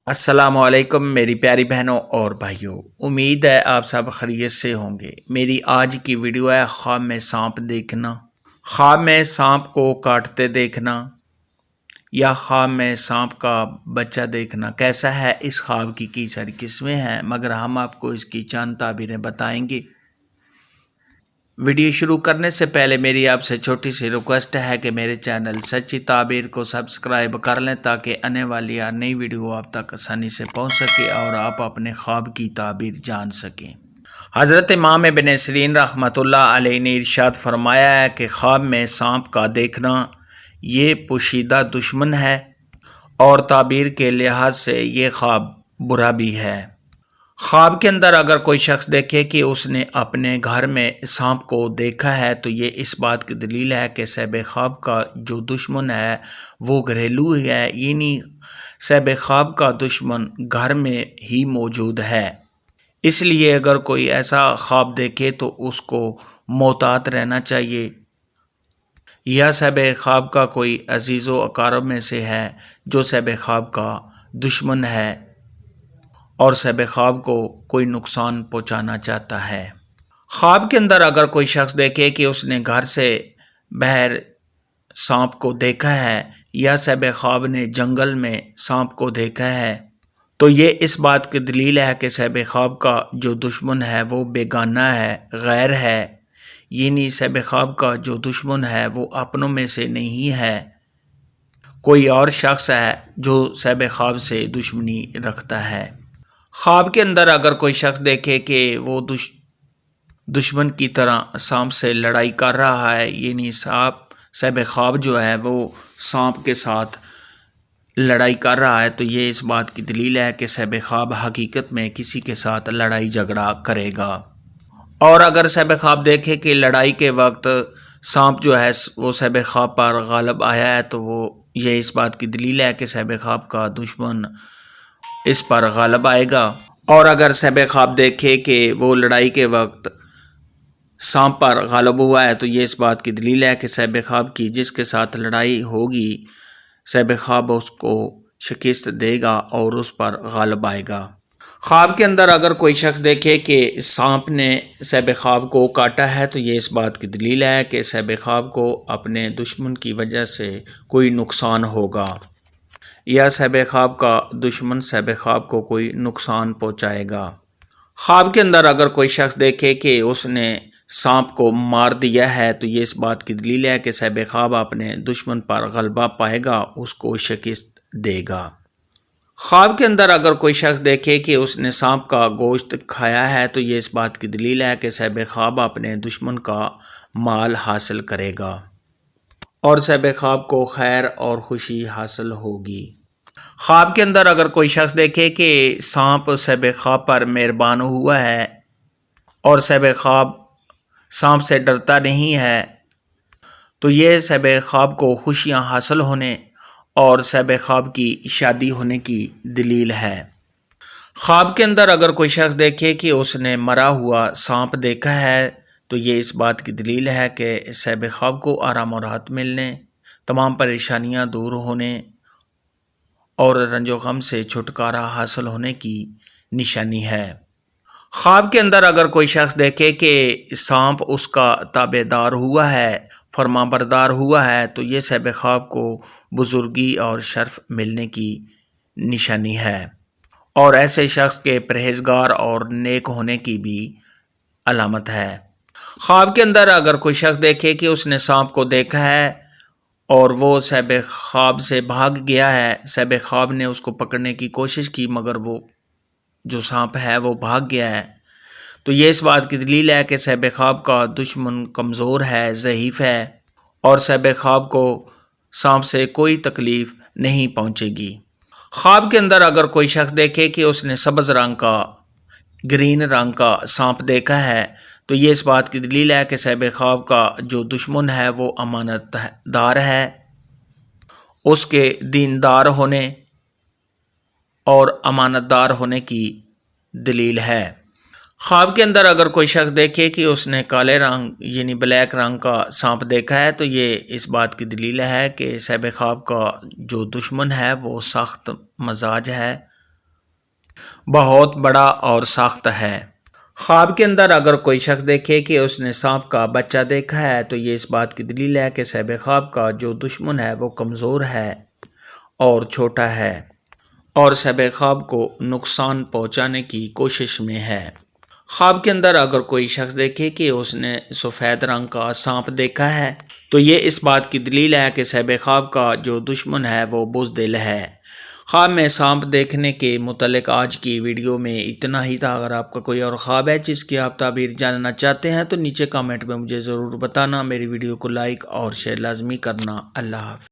السلام علیکم میری پیاری بہنوں اور بھائیوں، امید ہے آپ سب خیریت سے ہوں گے۔ میری آج کی ویڈیو ہے خواب میں سانپ دیکھنا، خواب میں سانپ کو کاٹتے دیکھنا یا خواب میں سانپ کا بچہ دیکھنا کیسا ہے۔ اس خواب کی کئی ساری قسمیں ہیں، مگر ہم آپ کو اس کی چند تعبیریں بتائیں گے۔ ویڈیو شروع کرنے سے پہلے میری آپ سے چھوٹی سی ریکویسٹ ہے کہ میرے چینل سچی تعبیر کو سبسکرائب کر لیں تاکہ آنے والی ہر نئی ویڈیو آپ تک آسانی سے پہنچ سکے اور آپ اپنے خواب کی تعبیر جان سکیں۔ حضرت امام ابن سیرین رحمۃ اللہ علیہ نے ارشاد فرمایا ہے کہ خواب میں سانپ کا دیکھنا یہ پوشیدہ دشمن ہے اور تعبیر کے لحاظ سے یہ خواب برا بھی ہے۔ خواب کے اندر اگر کوئی شخص دیکھے کہ اس نے اپنے گھر میں سانپ کو دیکھا ہے تو یہ اس بات کی دلیل ہے کہ صاحب خواب کا جو دشمن ہے وہ گھریلو ہے، یعنی صاحب خواب کا دشمن گھر میں ہی موجود ہے۔ اس لیے اگر کوئی ایسا خواب دیکھے تو اس کو محتاط رہنا چاہیے، یا صاحب خواب کا کوئی عزیز و اقارب میں سے ہے جو صاحب خواب کا دشمن ہے اور صاحب خواب کو کوئی نقصان پہنچانا چاہتا ہے۔ خواب کے اندر اگر کوئی شخص دیکھے کہ اس نے گھر سے باہر سانپ کو دیکھا ہے یا صاحب خواب نے جنگل میں سانپ کو دیکھا ہے تو یہ اس بات کی دلیل ہے کہ صاحب خواب کا جو دشمن ہے وہ بیگانہ ہے، غیر ہے، یعنی صاحب خواب کا جو دشمن ہے وہ اپنوں میں سے نہیں ہے، کوئی اور شخص ہے جو صاحب خواب سے دشمنی رکھتا ہے۔ خواب کے اندر اگر کوئی شخص دیکھے کہ وہ دشمن کی طرح سانپ سے لڑائی کر رہا ہے، یعنی صاحب خواب جو ہے وہ سانپ کے ساتھ لڑائی کر رہا ہے، تو یہ اس بات کی دلیل ہے کہ صاحب خواب حقیقت میں کسی کے ساتھ لڑائی جھگڑا کرے گا۔ اور اگر صاحب خواب دیکھے کہ لڑائی کے وقت سانپ جو ہے وہ صاحب خواب پر غالب آیا ہے تو وہ یہ اس بات کی دلیل ہے کہ صاحب خواب کا دشمن اس پر غالب آئے گا۔ اور اگر صاحب خواب دیکھے کہ وہ لڑائی کے وقت سانپ پر غالب ہوا ہے تو یہ اس بات کی دلیل ہے کہ صاحب خواب کی جس کے ساتھ لڑائی ہوگی صاحب خواب اس کو شکست دے گا اور اس پر غالب آئے گا۔ خواب کے اندر اگر کوئی شخص دیکھے کہ سانپ نے صاحب خواب کو کاٹا ہے تو یہ اس بات کی دلیل ہے کہ صاحب خواب کو اپنے دشمن کی وجہ سے کوئی نقصان ہوگا، یا صاحب خواب کا دشمن صاحب خواب کو کوئی نقصان پہنچائے گا۔ خواب کے اندر اگر کوئی شخص دیکھے کہ اس نے سانپ کو مار دیا ہے تو یہ اس بات کی دلیل ہے کہ صاحب خواب اپنے دشمن پر غلبہ پائے گا، اس کو شکست دے گا۔ خواب کے اندر اگر کوئی شخص دیکھے کہ اس نے سانپ کا گوشت کھایا ہے تو یہ اس بات کی دلیل ہے کہ صاحب خواب اپنے دشمن کا مال حاصل کرے گا اور صاحب خواب کو خیر اور خوشی حاصل ہوگی۔ خواب کے اندر اگر کوئی شخص دیکھے کہ سانپ صاحب خواب پر مہربان ہوا ہے اور صاحب خواب سانپ سے ڈرتا نہیں ہے تو یہ صاحب خواب کو خوشیاں حاصل ہونے اور صاحب خواب کی شادی ہونے کی دلیل ہے۔ خواب کے اندر اگر کوئی شخص دیکھے کہ اس نے مرا ہوا سانپ دیکھا ہے تو یہ اس بات کی دلیل ہے کہ صاحب خواب کو آرام و راحت ملنے، تمام پریشانیاں دور ہونے اور رنج و غم سے چھٹکارا حاصل ہونے کی نشانی ہے۔ خواب کے اندر اگر کوئی شخص دیکھے کہ سانپ اس کا تابع دار ہوا ہے، فرما بردار ہوا ہے تو یہ صاحب خواب کو بزرگی اور شرف ملنے کی نشانی ہے اور ایسے شخص کے پرہیزگار اور نیک ہونے کی بھی علامت ہے۔ خواب کے اندر اگر کوئی شخص دیکھے کہ اس نے سانپ کو دیکھا ہے اور وہ صاحب خواب سے بھاگ گیا ہے، صاحب خواب نے اس کو پکڑنے کی کوشش کی مگر وہ جو سانپ ہے وہ بھاگ گیا ہے، تو یہ اس بات کی دلیل ہے کہ صاحب خواب کا دشمن کمزور ہے، ضعیف ہے اور صاحب خواب کو سانپ سے کوئی تکلیف نہیں پہنچے گی۔ خواب کے اندر اگر کوئی شخص دیکھے کہ اس نے سبز رنگ کا، گرین رنگ کا سانپ دیکھا ہے تو یہ اس بات کی دلیل ہے کہ صاحب خواب کا جو دشمن ہے وہ امانت دار ہے، اس کے دیندار ہونے اور امانت دار ہونے کی دلیل ہے۔ خواب کے اندر اگر کوئی شخص دیکھے کہ اس نے کالے رنگ یعنی بلیک رنگ کا سانپ دیکھا ہے تو یہ اس بات کی دلیل ہے کہ صاحب خواب کا جو دشمن ہے وہ سخت مزاج ہے بہت بڑا اور سخت ہے۔ خواب کے اندر اگر کوئی شخص دیکھے کہ اس نے سانپ کا بچہ دیکھا ہے تو یہ اس بات کی دلیل ہے کہ صاحب خواب کا جو دشمن ہے وہ کمزور ہے اور چھوٹا ہے اور صاحب خواب کو نقصان پہنچانے کی کوشش میں ہے۔ خواب کے اندر اگر کوئی شخص دیکھے کہ اس نے سفید رنگ کا سانپ دیکھا ہے تو یہ اس بات کی دلیل ہے کہ صاحب خواب کا جو دشمن ہے وہ بزدل ہے۔ خواب میں سانپ دیکھنے کے متعلق آج کی ویڈیو میں اتنا ہی تھا۔ اگر آپ کا کوئی اور خواب ہے جس کی آپ تعبیر جاننا چاہتے ہیں تو نیچے کامنٹ میں مجھے ضرور بتانا۔ میری ویڈیو کو لائک اور شیئر لازمی کرنا۔ اللہ حافظ۔